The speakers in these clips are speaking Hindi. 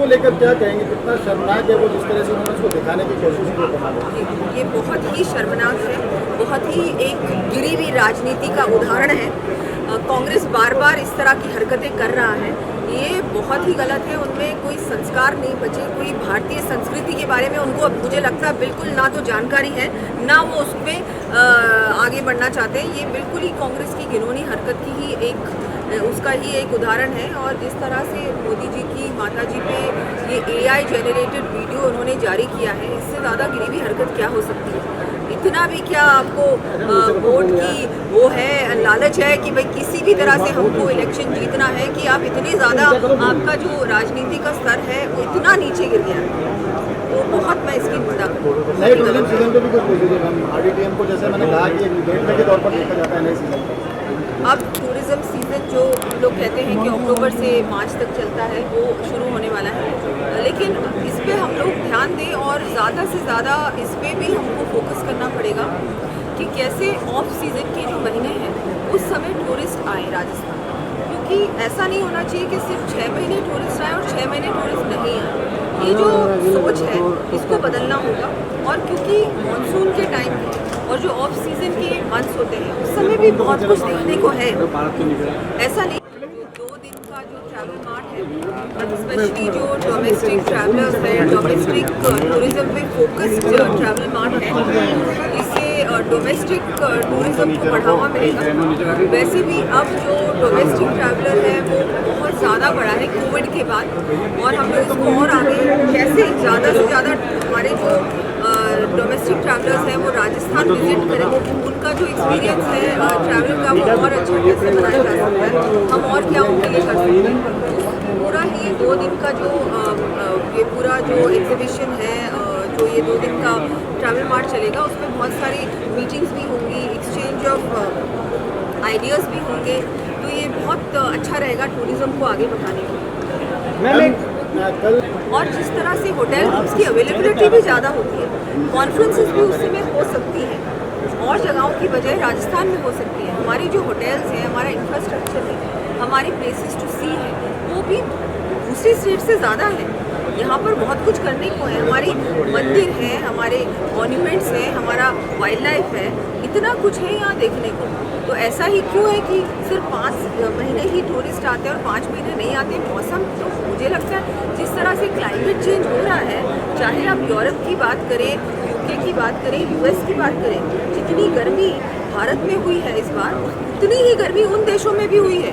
इसको लेकर क्या कहेंगे, कितना शर्मनाक है वो जिस तरह से उन्होंने इसको दिखाने की कोशिश की? ये बहुत ही शर्मनाक है, बहुत ही एक गिरी हुई राजनीति का उदाहरण है। कांग्रेस बार बार इस तरह की हरकतें कर रहा है, ये बहुत ही गलत है। उनमें कोई संस्कार नहीं बचे, कोई भारतीय संस्कृति के बारे में उनको मुझे लगता है बिल्कुल ना तो जानकारी है, ना वो उसमें आगे बढ़ना चाहते हैं। ये बिल्कुल ही कांग्रेस की घिनौनी हरकत की ही उसका ही एक उदाहरण है। और जिस तरह से मोदी जी की माता जी पे ये AI जनरेटेड वीडियो उन्होंने जारी किया है, इससे ज़्यादा गिरी हुई हरकत क्या हो सकती है? इतना भी क्या आपको वोट की वो है, लालच है कि भाई किसी भी तरह से हमको इलेक्शन जीतना है कि आप इतनी ज़्यादा आपका जो राजनीति का स्तर है वो इतना नीचे गिर गया है। तो बहुत मैं इसकी निंदा नए टूरिज्म सीजन पे भी कुछ पूछिए हम RDTM को, जैसे मैंने कहा कि एक देखने के तौर पर देखा जाता है नए सीजन पर। अब टूरिज्म सीज़न जो हम लोग कहते हैं कि अक्टूबर से मार्च तक चलता है, वो शुरू होने वाला है, लेकिन इस पे हम लोग ध्यान दें और ज़्यादा से ज़्यादा इस पे भी हमको फोकस करना पड़ेगा कि कैसे ऑफ सीज़न के जो महीने हैं उस समय टूरिस्ट आए राजस्थान। क्योंकि ऐसा नहीं होना चाहिए कि सिर्फ 6 महीने टूरिस्ट आए और 6 महीने टूरिस्ट नहीं आए। ये जो सोच है इसको बदलना होगा। और क्योंकि मानसून के टाइम और जो ऑफ सीज़न के मंथ्स होते हैं उस समय भी बहुत कुछ देखने को है, ऐसा नहीं। 2 दिन का जो ट्रैवल मार्ट है, स्पेशली जो डोमेस्टिक ट्रैवलर्स है, डोमेस्टिक टूरिज्म पे फोकस्ड ट्रैवल मार्ट है, इससे डोमेस्टिक टूरिज्म को बढ़ावा मिलेगा। वैसे भी अब जो डोमेस्टिक ट्रैवलर है वो बहुत ज़्यादा बढ़ा है कोविड के बाद, और हम लोग इसको और आगे कैसे ज़्यादा से ज़्यादा हमारे जो डोमेस्टिक ट्रैवलर्स हैं वो राजस्थान विजिट करें, उनका जो एक्सपीरियंस है ट्रैवल का वो और अच्छा कैसे बनाया जा सकता है, हम और क्या उनके लिए कर सकते हैं। पूरा ही 2 दिन का जो ये पूरा जो एग्जीबिशन है, जो ये 2 दिन का ट्रैवल मार्ट चलेगा, उसमें बहुत सारी मीटिंग्स भी होंगी, एक्सचेंज ऑफ आइडियाज़ भी होंगे। तो ये बहुत अच्छा रहेगा टूरिज़्म को आगे बढ़ाने के लिए। और जिस तरह से होटल रूम्स की अवेलेबिलिटी भी ज़्यादा होती है, कॉन्फ्रेंसेस भी उस समय हो सकती हैं, और जगहों की बजाय राजस्थान में हो सकती है। हमारी जो होटल्स हैं, हमारा इंफ्रास्ट्रक्चर है, हमारी प्लेसेस टू सी है, वो भी दूसरी स्टेट से ज़्यादा है। यहाँ पर बहुत कुछ करने को है, हमारी मंदिर हैं, हमारे मॉन्यूमेंट्स हैं, हमारा वाइल्ड लाइफ है, इतना कुछ है यहाँ देखने को। तो ऐसा ही क्यों है कि सिर्फ 5 महीने ही टूरिस्ट आते हैं और 5 महीने नहीं आते? मौसम तो मुझे लगता है जिस तरह से क्लाइमेट चेंज हो रहा है, चाहे आप यूरोप की बात करें, UK की बात करें, US की बात करें, जितनी गर्मी भारत में हुई है इस बार, उतनी ही गर्मी उन देशों में भी हुई है।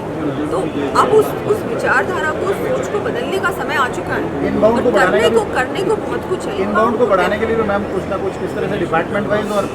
तो अब उस विचारधारा को, सोच को बदलने का समय आ चुका है। इनबाउंड करने को बहुत कुछ है। इनबाउंड को बढ़ाने के लिए मैम कुछ ना कुछ किस तरह से डिपार्टमेंट वाइज और